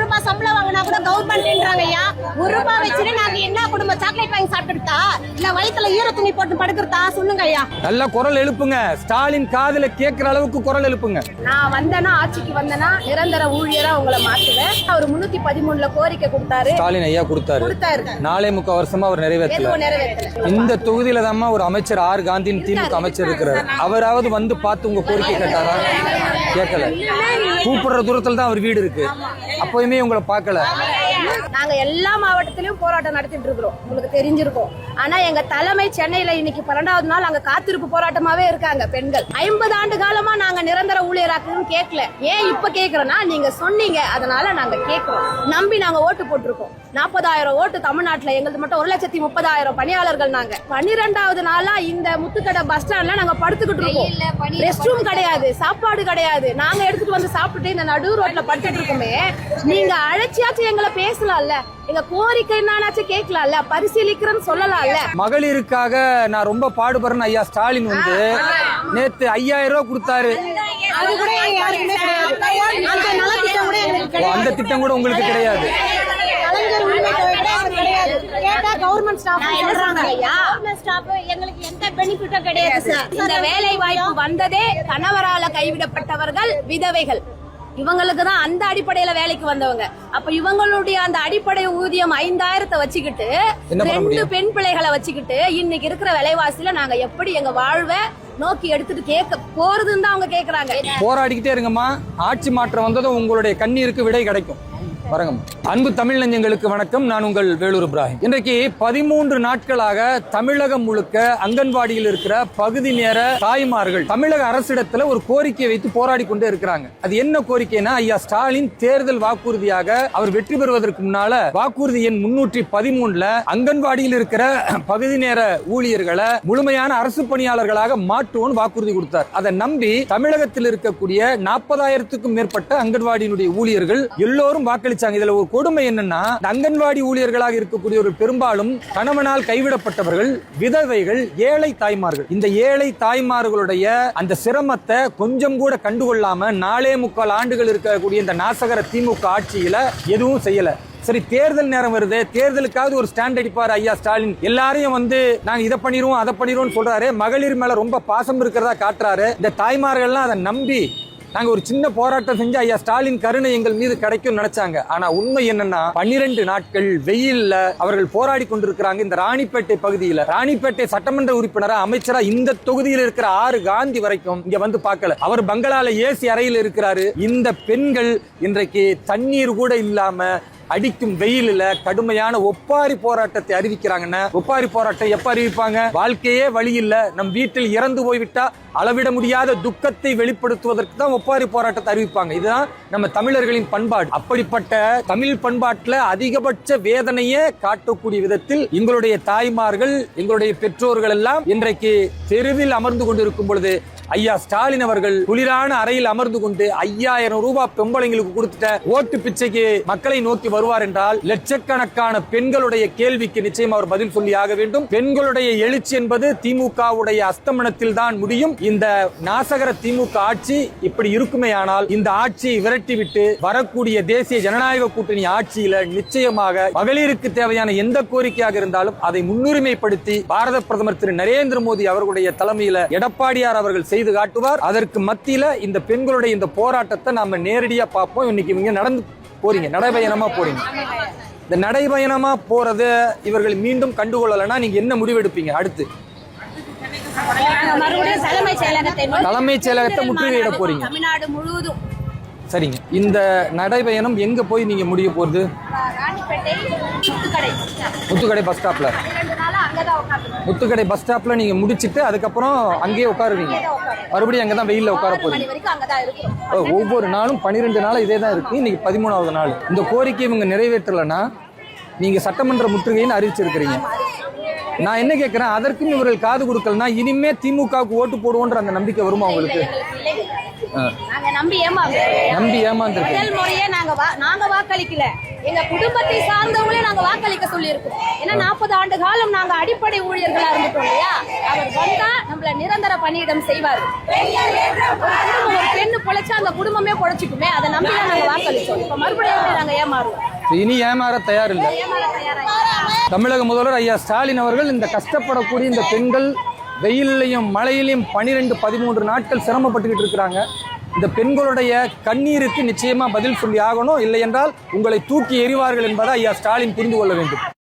ரூபாய் சம்பளம் வாங்கினா கூட கவர்மெண்ட்ன்றாங்க ஐயா. ₹1 வச்சுட்டு நாங்க என்ன குடும்பம் சாக்லேட் வாங்கி சாப்பிட்டுட்டா இல்ல வயித்துல ஈர துணி போட்டு படுக்கிறதா சொல்லுங்க ஐயா. நல்ல குரல் எழுப்புங்க. ஸ்டாலின் காதுல கேட்கிற அளவுக்கு குரல் எழுப்புங்க. நான் வந்தேன்னா ஆட்சிக்கு வந்தேன்னா நிரந்தர ஊழியரா உங்களை மாத்துவேன். அவர் 313ல கோரிக்கை கொடுத்தாரு. ஸ்டாலின் ஐயா கொடுத்தாரு. 4.25 வருஷமா அவர் நிறைவேற்றல. இந்த தொகுதியில தான் ஒரு அமைச்சர் ஆர் காந்தியின் திமுக அமைச்சர் இருக்கிறார். அவராவது வந்து பார்த்து உங்க கோரிக்கை கேட்டாரா? கேட்கல. கூப்பிடுற தூரத்துல தான் அவர் வீடு இருக்கு. அப்பயுமே உங்களை பார்க்கல. நாங்க எல்லா மாவட்டத்திலயும் போராட்டம் நடத்திட்டு இருக்கிறோம், உங்களுக்கு தெரிஞ்சிருக்கும். ஆனா எங்க தலைமை சென்னையில இன்னைக்கு 12வது நாள் அங்க காத்திருப்பு போராட்டமாவே இருக்காங்க பெண்கள். 50 ஆண்டு காலமா நாங்க நிரந்தர ஊழியராக்கணும்னு கேட்கல. ஏன் இப்ப கேக்குறோம்னா நீங்க சொன்னீங்க, அதனால நாங்க கேட்கிறோம். நம்பி நாங்க ஓட்டு போட்டிருக்கோம். 40,000 ஓட்டு தமிழ்நாட்டுல, எங்களுக்கு மட்டும் 1,30,000 பணியாளர்கள். நாங்க 12வது நாளா இந்த முத்துக்கடை பஸ் ஸ்டாண்ட்ல நாங்க படுத்துக்கிட்டு இருக்கோம். ரெஸ்ட் ரூம் கிடையாது, சாப்பாடு கிடையாது. நாங்க எடுத்துட்டு வந்து சாப்பிட்டுட்டு இந்த நடு ரோட்ல படுத்துட்டு இருக்கோமே. நீங்க அழைச்சியாச்சும் எங்களை பேசலாம்ல, எங்க கோரிக்கை என்னாச்சும் கேட்கலாம்ல, பரிசீலிக்கிறேன்னு சொல்லலாம்ல. மகளிருக்காக நான் ரொம்ப பாடுபடுறேன். ஐயா ஸ்டாலின் வந்து நேத்து 5,000 ரூபாய் கொடுத்தாரு. அந்த திட்டம் கூட உங்களுக்கு கிடையாது. இந்த வேலை வாய்ப்பு வந்ததே கணவரால கைவிடப்பட்டவர்கள், விதவைகள். இவங்களுக்கு தான் அந்த அடிப்படையில வேலைக்கு வந்தவங்க. அப்ப இவங்களுடைய அந்த அடிப்படை ஊதியம் 5,000 வச்சுக்கிட்டு 2 பெண் பிள்ளைகளை வச்சுக்கிட்டு இன்னைக்கு இருக்கிற விலைவாசியில நாங்க எப்படி எங்க வாழ்வை நோக்கி எடுத்துட்டு கேட்க போறதுன்னு தான் அவங்க கேக்குறாங்க. போராடிக்கிட்டே இருங்கம்மா. ஆட்சி மாற்றம் வந்ததும் உங்களுடைய கண்ணீருக்கு விடை கிடைக்கும். வரங்க. அன்பு தமிழ் நெஞ்சங்களுக்கு வணக்கம். நான் உங்கள் வேலூர் இப்ராஹிம். இன்றைக்கு 13 நாட்களாக தமிழகம் முழுக்க அங்கன்வாடியில் இருக்கிற பகுதி நேர தாய்மார்கள் தமிழக அரசிடத்துல ஒரு கோரிக்கையை வைத்து போராடி கொண்டே இருக்கிறாங்க. அது என்ன கோரிக்கைனா, ஐயா ஸ்டாலின் தேர்தல் வாக்குறுதியாக அவர் வெற்றி பெறுவதற்கு முன்னால வாக்குறுதி எண் 313ல அங்கன்வாடியில் இருக்கிற பகுதி நேர ஊழியர்களை முழுமையான அரசு பணியாளர்களாக மாற்றுவோம் வாக்குறுதி கொடுத்தார். அதை நம்பி தமிழகத்தில் இருக்கக்கூடிய 40,000க்கும் மேற்பட்ட அங்கன்வாடியினுடைய ஊழியர்கள் எல்லோரும் வாக்களித்தார். இதுல ஒரு கொடுமை என்னன்னா, அங்கன்வாடி ஊழியர்களாக இருக்கக்கூடிய ஒரு பெரும்பாலும் கணவனால் கைவிடப்பட்டவர்கள், விதவைகள், ஏழை தாய்மார்கள். இந்த ஏழை தாய்மார்களுடைய அந்த சிரமத்தை கொஞ்சம் கூட கண்டுகொள்ளாம 4.25 ஆண்டுகள் இருக்கக்கூடிய இந்த நாசகர திமுக ஆட்சியில எதுவும் செய்யல. சரி, தேர்தல் நேரம் வருது, தேர்தலுக்காவது ஒரு ஸ்டாண்ட் அடிப்பார் ஐயா ஸ்டாலின். எல்லாரையும் வந்து நாங்க இதை பண்ணிடுவோம் அதை பண்ணிடுவோம் சொல்றாரு. மகளிர் மேல ரொம்ப பாசம் இருக்கிறதா காட்டுறாரு. இந்த தாய்மார்கள்லாம் அதை நம்பி நாங்க ஒரு சின்ன போராட்டம் செஞ்சு ஐயா ஸ்டாலின் கருணை எங்கள் மீது கிடைக்கும் நினைச்சாங்க. ஆனா உண்மை என்னன்னா, 12 நாட்கள் வெயில்ல அவர்கள் போராடி கொண்டிருக்கிறாங்க. இந்த ராணிப்பேட்டை பகுதியில ராணிப்பேட்டை சட்டமன்ற உறுப்பினரா, அமைச்சரா இந்த தொகுதியில் இருக்கிற ஆர் காந்தி வரைக்கும் இங்க வந்து பார்க்கல. அவர் பங்களால ஏசி அறையில் இருக்கிறாரு. இந்த பெண்கள் இன்றைக்கு தண்ணீர் கூட இல்லாம அடிக்கும் வெயிலில் கடுமையான ஒப்பாரி போராட்டத்தை அறிவிக்கிறாங்கன்னா, ஒப்பாரி போராட்டம் எப்ப அறிவிப்பாங்க? வாழ்க்கையே வழி இல்ல, நம் வீட்டில் இறந்து போய்விட்டா அளவிட முடியாத துக்கத்தை வெளிப்படுத்துவதற்கு தான் ஒப்பாரி போராட்டத்தை அறிவிப்பாங்க. இதுதான் நம்ம தமிழர்களின் பண்பாடு. அப்படிப்பட்ட தமிழ் பண்பாட்டுல அதிகபட்ச வேதனையே காட்டக்கூடிய விதத்தில் எங்களுடைய தாய்மார்கள், எங்களுடைய பெற்றோர்கள் எல்லாம் இன்றைக்கு தெருவில் அமர்ந்து கொண்டிருக்கும் பொழுது ஐயா ஸ்டாலின் அவர்கள் குளிரான அறையில் அமர்ந்து கொண்டு 5,000 ரூபாய் பெம்பளைங்களுக்கு கொடுத்துட்ட ஓட்டு பிச்சைக்கு மக்களை நோக்கி வருவார் என்றால், லட்சக்கணக்கான பெண்களுடைய கேள்விக்கு நிச்சயம் அவர் பதில் சொல்லி ஆக வேண்டும். பெண்களுடைய எழுச்சி என்பது திமுகவுடைய அஸ்தமனத்தில் தான் முடியும். இந்த நாசகர திமுக ஆட்சி இப்படி இருக்குமே ஆனால், இந்த ஆட்சியை விரட்டிவிட்டு வரக்கூடிய தேசிய ஜனநாயக கூட்டணி ஆட்சியில நிச்சயமாக மகளிருக்கு தேவையான எந்த கோரிக்கையாக இருந்தாலும் அதை முன்னுரிமைப்படுத்தி பாரத பிரதமர் திரு நரேந்திர மோடி அவர்களுடைய தலைமையில எடப்பாடியார் அவர்கள் செய்து காட்டுவார். அதற்கு மத்தியில இந்த பெண்களுடைய இந்த போராட்டத்தை நாம நேரடியா பார்ப்போம். இன்னைக்கு இவங்க நடந்து போறீங்க, நடைபயணமா போறீங்க. இந்த நடைபயணமா போறது இவர்கள் மீண்டும் கண்டுகொள்ளலன்னா நீங்க என்ன முடிவெடுப்பீங்க? அடுத்து தலைமை செயலகத்தை முற்றுகையிட போறீங்க தமிழ்நாடு முழுவதும். சரிங்க. இந்த நடைபயணம் எங்க போய் நீங்க முடிய போறது? முத்துக்கடை பஸ் ஸ்டாப்ல. முத்துக்கடை பஸ் ஸ்டாப்ல நீங்க முடிச்சிட்டு அதுக்கப்புறம் அங்கேயே உட்காருவீங்க. மறுபடியும் அங்கதான் வெயில்ல உட்கார போறீங்க. ஒவ்வொரு நாளும் 12 நாள் இதே தான் இருக்கு. இன்னைக்கு 13வது நாள். இந்த கோரிக்கை இவங்க நிறைவேற்றலன்னா நீங்க சட்டமன்ற முற்றுகைன்னு அறிவிச்சிருக்கிறீங்க. நான் என்ன கேட்கிறேன், அதற்கும் இவர்கள் காது கொடுக்கலன்னா இனிமே திமுகவுக்கு ஓட்டு போடுவோன்ற அந்த நம்பிக்கை வருமா உங்களுக்கு? நாங்க நம்பி ஏமாந்தோம். நம்பி ஏமாந்துருக்கீங்க. முதல் முறையே நாங்க வாக்களிக்கல, எங்க குடும்பத்தை சார்ந்தவங்களே நாங்க வாக்களிக்க சொல்லியிருக்கோம். ஏன்னா 40 ஆண்டு காலம் நாங்க அடிப்படை ஊழியர்களா இருந்துட்டோம் இல்லையா. அவர் வந்தா நம்மள நிரந்தர பணியிடம் செய்வார். ஒரு பெண்ணு பொழைச்சா அந்த குடும்பமே பொழைச்சிக்குமே, அதை நம்பிதான் நாங்க வாக்களிச்சோம். இப்ப மறுபடியும் நாங்க ஏமாறுவோம். இனி ஏமாற தயாரில்லை. தமிழக முதல்வர் ஐயா ஸ்டாலின் அவர்கள் இந்த கஷ்டப்படக்கூடிய இந்த பெண்கள் வெயிலையும் மழையிலையும் 12-13 நாட்கள் சிரமப்பட்டுக்கிட்டு இருக்கிறாங்க. இந்த பெண்களுடைய கண்ணீருக்கு நிச்சயமா பதில் சொல்லி ஆகணும், இல்லை என்றால் உங்களை தூக்கி எறிவார்கள் என்பதை ஐயா ஸ்டாலின் புரிந்து கொள்ள வேண்டும்.